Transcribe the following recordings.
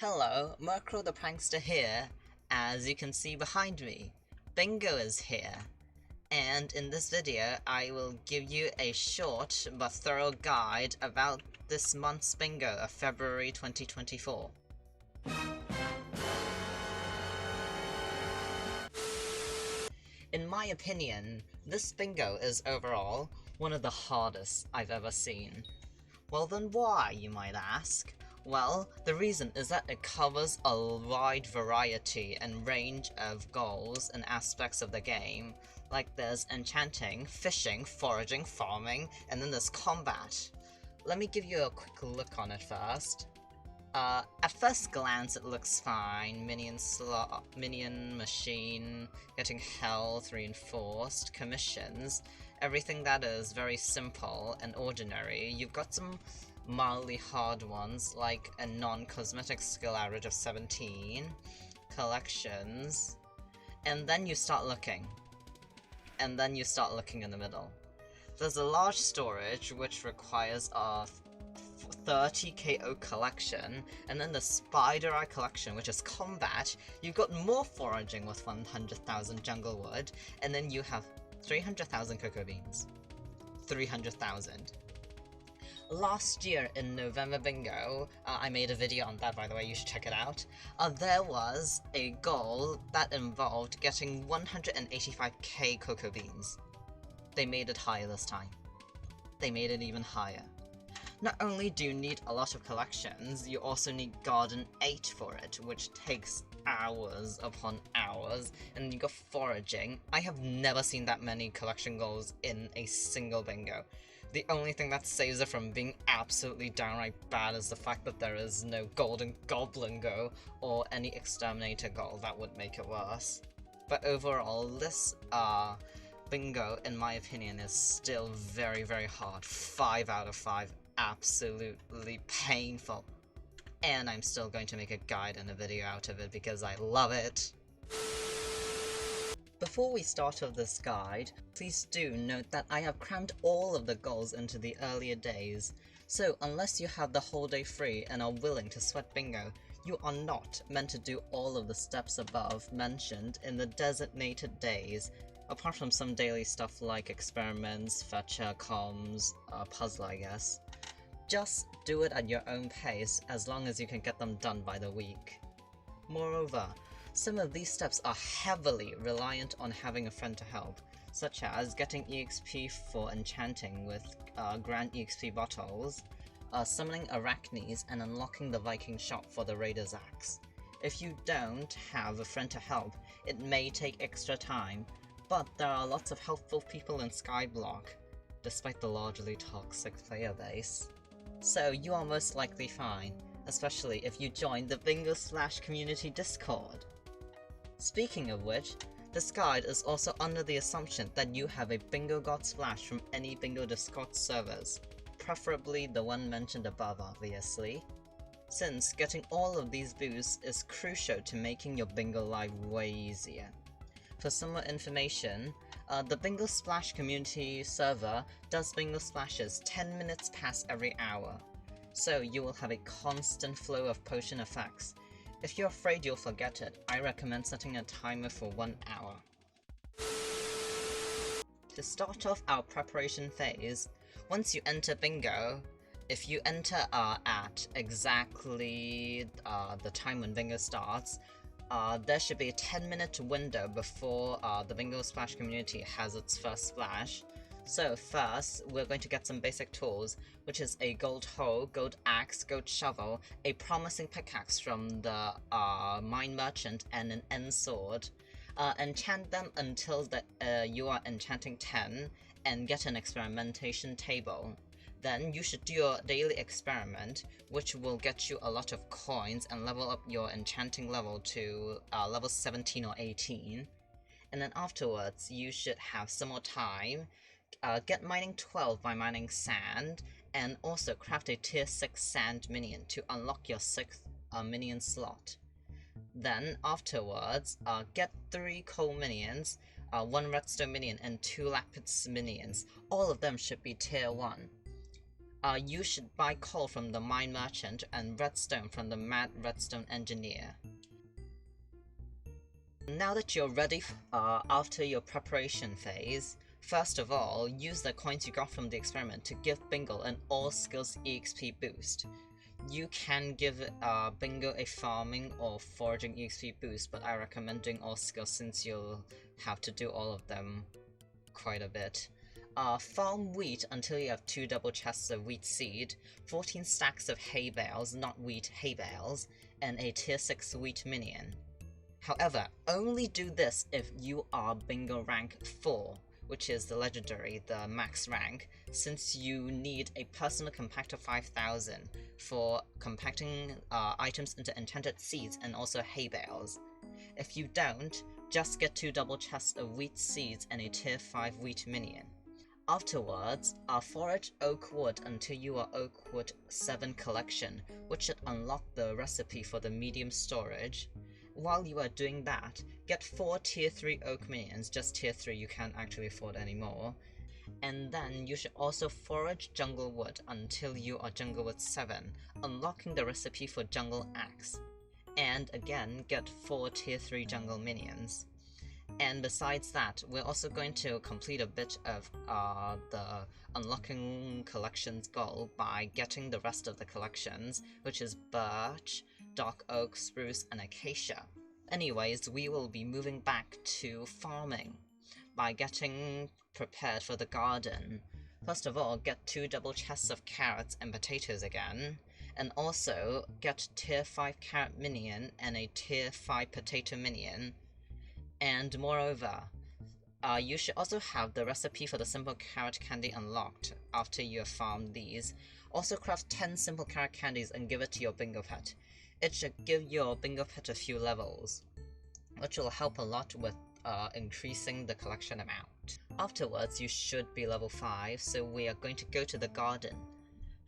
Hello, Murkrow the Prankster here. As you can see behind me, Bingo is here. And in this video, I will give you a short but thorough guide about this month's Bingo of February 2024. In my opinion, this Bingo is overall one of the hardest I've ever seen. Well then why, you might ask? Well, the reason is that it covers a wide variety and range of goals and aspects of the game. Like there's enchanting, fishing, foraging, farming, and then there's combat. Let me give you a quick look on it first. At first glance it looks fine. Minion machine, getting health, reinforced, commissions, everything that is very simple and ordinary. You've got some mildly hard ones, like a non-cosmetic skill average of 17, collections, and then you start looking. And then you start looking in the middle. There's a large storage, which requires a 30 KO collection, and then the Spider Eye collection, which is combat. You've got more foraging with 100,000 jungle wood, and then you have 300,000 cocoa beans. 300,000. Last year in November Bingo, I made a video on that, by the way, you should check it out. There was a goal that involved getting 185k cocoa beans. They made it higher this time. They made it even higher. Not only do you need a lot of collections, you also need Garden 8 for it, which takes hours upon hours, and you got foraging. I have never seen that many collection goals in a single Bingo. The only thing that saves it from being absolutely downright bad is the fact that there is no Golden Goblin Go or any Exterminator goal that would make it worse. But overall, this Bingo, in my opinion, is still very, very hard. 5 out of 5. Absolutely painful. And I'm still going to make a guide and a video out of it because I love it. Before we start off this guide, please do note that I have crammed all of the goals into the earlier days, so unless you have the whole day free and are willing to sweat Bingo, you are not meant to do all of the steps above mentioned in the designated days, apart from some daily stuff like experiments, fetcher, comms, puzzle I guess. Just do it at your own pace as long as you can get them done by the week. Moreover, some of these steps are heavily reliant on having a friend to help, such as getting EXP for enchanting with Grand EXP bottles, summoning Arachnes, and unlocking the Viking shop for the Raider's Axe. If you don't have a friend to help, it may take extra time, but there are lots of helpful people in Skyblock, despite the largely toxic player base. So you are most likely fine, especially if you join the Bingo Slash community Discord. Speaking of which, this guide is also under the assumption that you have a Bingo God Splash from any Bingo Discord servers, preferably the one mentioned above obviously, since getting all of these boosts is crucial to making your Bingo life way easier. For some more information, the Bingo Splash community server does Bingo Splashes 10 minutes past every hour, so you will have a constant flow of potion effects. If you're afraid you'll forget it, I recommend setting a timer for 1 hour. To start off our preparation phase, once you enter Bingo, if you enter at exactly the time when Bingo starts, there should be a 10-minute window before the Bingo Splash community has its first splash. So first, we're going to get some basic tools, which is a gold hoe, gold axe, gold shovel, a promising pickaxe from the mine merchant, and an end sword. Enchant them until you are enchanting 10, and get an experimentation table. Then you should do your daily experiment, which will get you a lot of coins and level up your enchanting level to level 17 or 18. And then afterwards, you should have some more time. Get mining 12 by mining sand, and also craft a tier 6 sand minion to unlock your 6th minion slot. Then afterwards, get 3 coal minions, 1 redstone minion, and 2 lapis minions. All of them should be tier 1. You should buy coal from the mine merchant and redstone from the mad redstone engineer. Now that you're ready after your preparation phase, first of all, use the coins you got from the experiment to give Bingo an all skills EXP boost. You can give Bingo a farming or foraging EXP boost, but I recommend doing all skills since you'll have to do all of them quite a bit. Farm wheat until you have 2 double chests of wheat seed, 14 stacks of hay bales, not wheat, hay bales, and a tier 6 wheat minion. However, only do this if you are Bingo rank 4, which is the legendary, the max rank, since you need a personal compactor 5000 for compacting items into enchanted seeds and also hay bales. If you don't, just get 2 double chests of wheat seeds and a tier 5 wheat minion. Afterwards, forage oak wood until you are oak wood 7 collection, which should unlock the recipe for the medium storage. While you are doing that, get 4 tier 3 oak minions, just tier 3, you can't actually afford any more. And then you should also forage jungle wood until you are jungle wood 7, unlocking the recipe for jungle axe. And again, get 4 tier 3 jungle minions. And besides that, we're also going to complete a bit of the unlocking collections goal by getting the rest of the collections, which is birch, dark oak, spruce, and acacia. Anyways, we will be moving back to farming by getting prepared for the garden. First of all, get 2 double chests of carrots and potatoes again, and also get tier 5 carrot minion and a tier 5 potato minion. And moreover, you should also have the recipe for the simple carrot candy unlocked after you have farmed these. Also craft 10 simple carrot candies and give it to your bingo pet. It should give your bingo pet a few levels, which will help a lot with increasing the collection amount. Afterwards, you should be level 5, so we are going to go to the garden.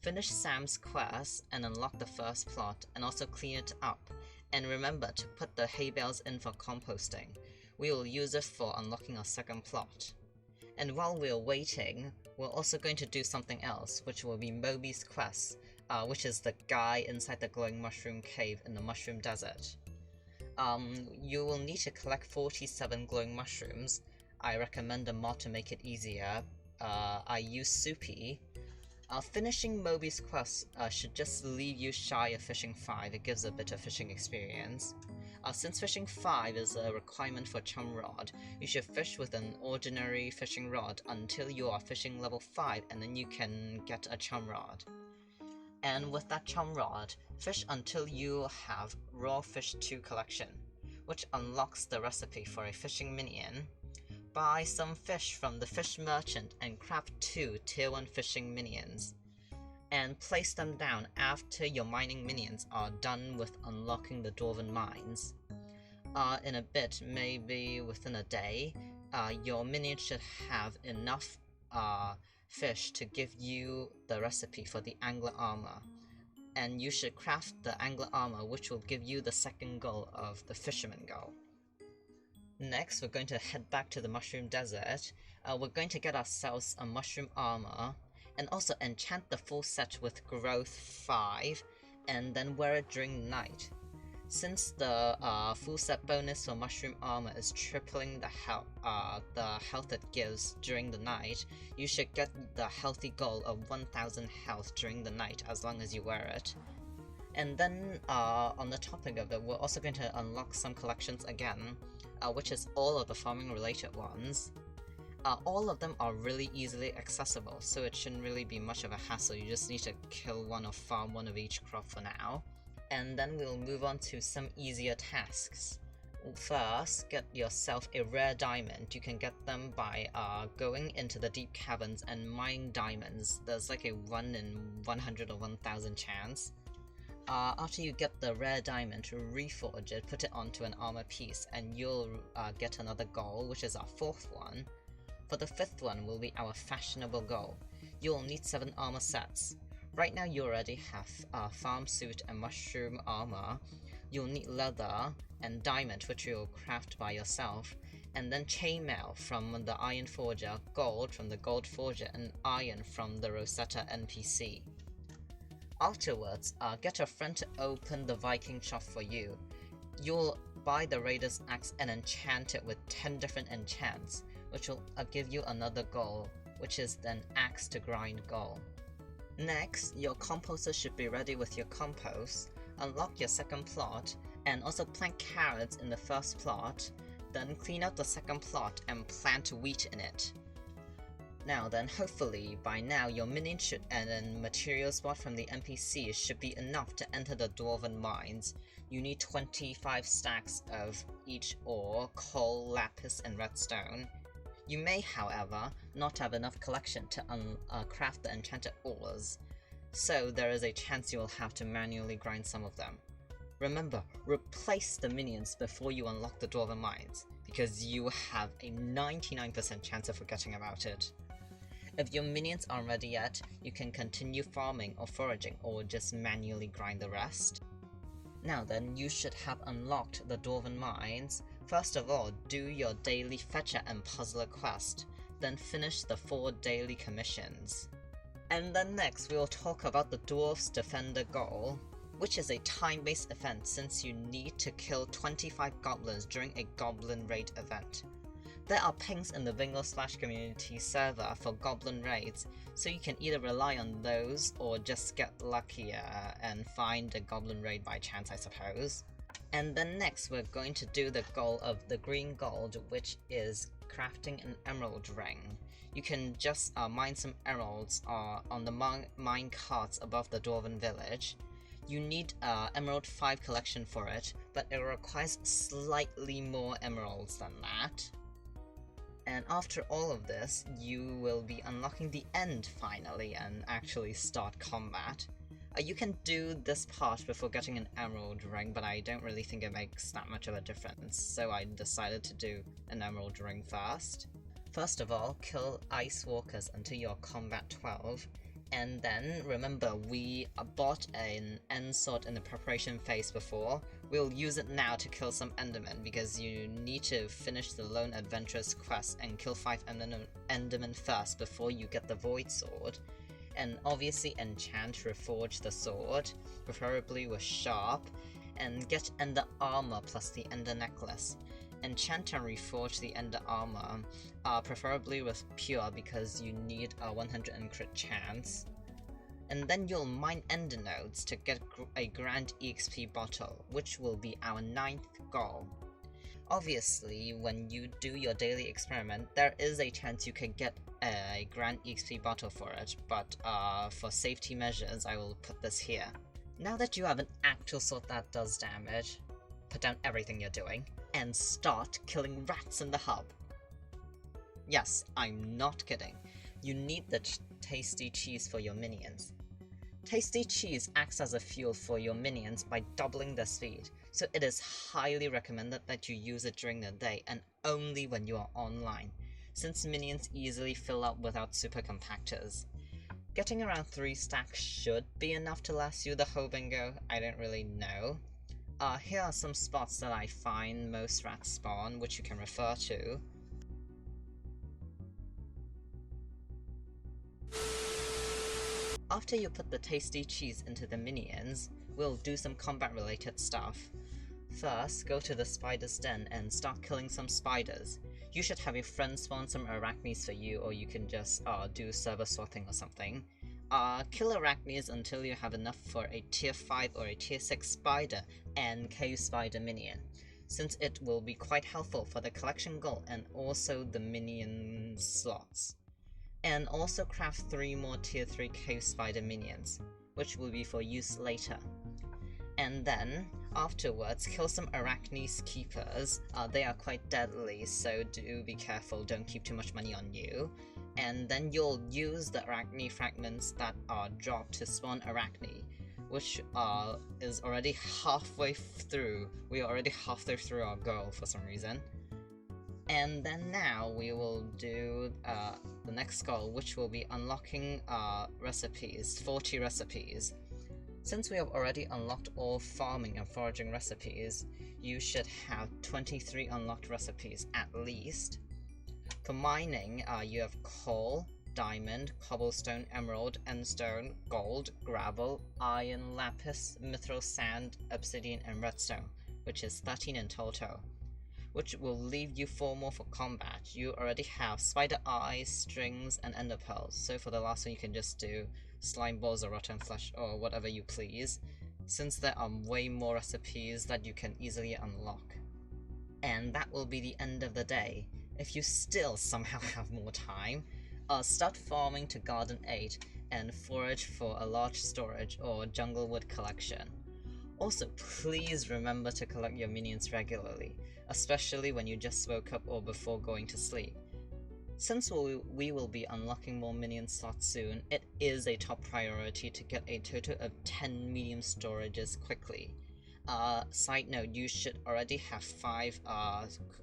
Finish Sam's quest and unlock the first plot, and also clean it up. And remember to put the hay bales in for composting. We will use it for unlocking our second plot. And while we're waiting, we're also going to do something else, which will be Moby's quest, which is the guy inside the glowing mushroom cave in the mushroom desert. You will need to collect 47 glowing mushrooms. I recommend a mod to make it easier. I use Soupy. Finishing Moby's quest should just leave you shy of fishing 5, it gives a bit of fishing experience. Since fishing 5 is a requirement for chum rod, you should fish with an ordinary fishing rod until you are fishing level 5 and then you can get a chum rod. And with that chum rod, fish until you have raw fish 2 collection, which unlocks the recipe for a fishing minion. Buy some fish from the fish merchant and craft 2 tier 1 fishing minions, and place them down after your mining minions are done with unlocking the Dwarven Mines. In a bit, maybe within a day, your minion should have enough fish to give you the recipe for the angler armor, and you should craft the angler armor, which will give you the second goal of the fisherman goal. Next, we're going to head back to the mushroom desert. We're going to get ourselves a mushroom armor, and also enchant the full set with growth 5, and then wear it during night. Since the full set bonus for mushroom armor is tripling the health it gives during the night, you should get the healthy goal of 1000 health during the night as long as you wear it. And then, on the topic of it, we're also going to unlock some collections again, which is all of the farming related ones. All of them are really easily accessible, so it shouldn't really be much of a hassle. You just need to kill one or farm one of each crop for now. And then we'll move on to some easier tasks. First, get yourself a rare diamond. You can get them by going into the deep caverns and mine diamonds. There's like a 1 in 100 or 1000 chance. After you get the rare diamond, reforge it, put it onto an armor piece, and you'll get another goal, which is our 4th one. For the 5th one will be our fashionable goal. You'll need 7 armor sets. Right now you already have farm suit and mushroom armor. You'll need leather and diamond, which you'll craft by yourself, and then chainmail from the Iron Forger, gold from the Gold Forger, and iron from the Rosetta NPC. Afterwards, get a friend to open the Viking shop for you. You'll buy the Raider's Axe and enchant it with 10 different enchants, which will give you another goal, which is then Axe to grind goal. Next, your composter should be ready with your compost. Unlock your second plot, and also plant carrots in the first plot, then clean out the second plot and plant wheat in it. Now then, hopefully by now your minions should and material spot from the NPC should be enough to enter the Dwarven Mines. You need 25 stacks of each ore, coal, lapis, and redstone. You may, however, not have enough collection to craft the enchanted ores, so there is a chance you will have to manually grind some of them. Remember, replace the minions before you unlock the Dwarven Mines, because you have a 99% chance of forgetting about it. If your minions aren't ready yet, you can continue farming or foraging, or just manually grind the rest. Now then, you should have unlocked the Dwarven Mines. First of all, do your daily fetcher and puzzler quest, then finish the 4 daily commissions. And then next, we will talk about the Dwarf's Defender goal, which is a time-based event since you need to kill 25 goblins during a goblin raid event. There are pings in the Bingo/community server for goblin raids, so you can either rely on those or just get luckier and find a goblin raid by chance, I suppose. And then next we're going to do the goal of the green gold, which is crafting an emerald ring. You can just mine some emeralds on the mine carts above the Dwarven village. You need Emerald 5 collection for it, but it requires slightly more emeralds than that. And after all of this, you will be unlocking the end finally and actually start combat. You can do this part before getting an emerald ring, but I don't really think it makes that much of a difference, so I decided to do an emerald ring first. First of all, kill ice walkers until you're combat 12, and then remember we bought an end sword in the preparation phase before. We'll use it now to kill some endermen, because you need to finish the Lone Adventurer's quest and kill 5 endermen first before you get the void sword. And obviously enchant reforge the sword, preferably with sharp, and get ender armor plus the ender necklace. Enchant and reforge the ender armor, preferably with pure because you need a 100 crit chance. And then you'll mine ender nodes to get a grand EXP bottle, which will be our 9th goal. Obviously, when you do your daily experiment, there is a chance you can get a grand EXP bottle for it, but for safety measures, I will put this here. Now that you have an actual sword that does damage, put down everything you're doing, and start killing rats in the hub. Yes, I'm not kidding. You need the tasty cheese for your minions. Tasty cheese acts as a fuel for your minions by doubling their speed, so it is highly recommended that you use it during the day and only when you are online, since minions easily fill up without super compactors. Getting around 3 stacks should be enough to last you the whole bingo, I don't really know. Here are some spots that I find most rats spawn, which you can refer to. After you put the tasty cheese into the minions, we'll do some combat related stuff. First, go to the spider's den and start killing some spiders. You should have your friend spawn some arachnes for you, or you can just do server swapping or something. Kill arachnes until you have enough for a tier 5 or a tier 6 spider and cave spider minion, since it will be quite helpful for the collection goal and also the minion slots. And also craft 3 more tier 3 cave spider minions, which will be for use later. And then, afterwards, kill some arachnes keepers. They are quite deadly, so do be careful, don't keep too much money on you. And then you'll use the arachne fragments that are dropped to spawn arachne, which is already halfway through. We are already halfway through our goal for some reason. And then now we will do the next goal, which will be unlocking recipes, 40 recipes. Since we have already unlocked all farming and foraging recipes, you should have 23 unlocked recipes at least. For mining, you have coal, diamond, cobblestone, emerald, endstone, gold, gravel, iron, lapis, mithril sand, obsidian, and redstone, which is 13 in total. Which will leave you 4 more for combat. You already have spider eyes, strings, and ender pearls, so for the last one you can just do slime balls or rotten flesh or whatever you please, since there are way more recipes that you can easily unlock. And that will be the end of the day. If you still somehow have more time, start farming to Garden 8 and forage for a large storage or jungle wood collection. Also, please remember to collect your minions regularly, especially when you just woke up or before going to sleep. Since we will be unlocking more minion slots soon, it is a top priority to get a total of 10 medium storages quickly. Side note, you should already have 5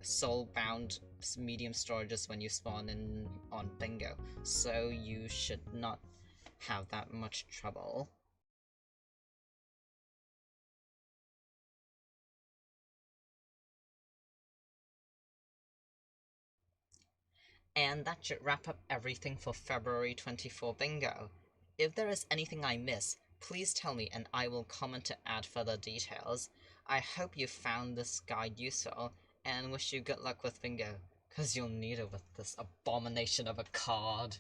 soul-bound medium storages when you spawn in on Bingo, so you should not have that much trouble. And that should wrap up everything for February 24 Bingo. If there is anything I miss, please tell me and I will comment to add further details. I hope you found this guide useful, and wish you good luck with Bingo, cause you'll need it with this abomination of a card.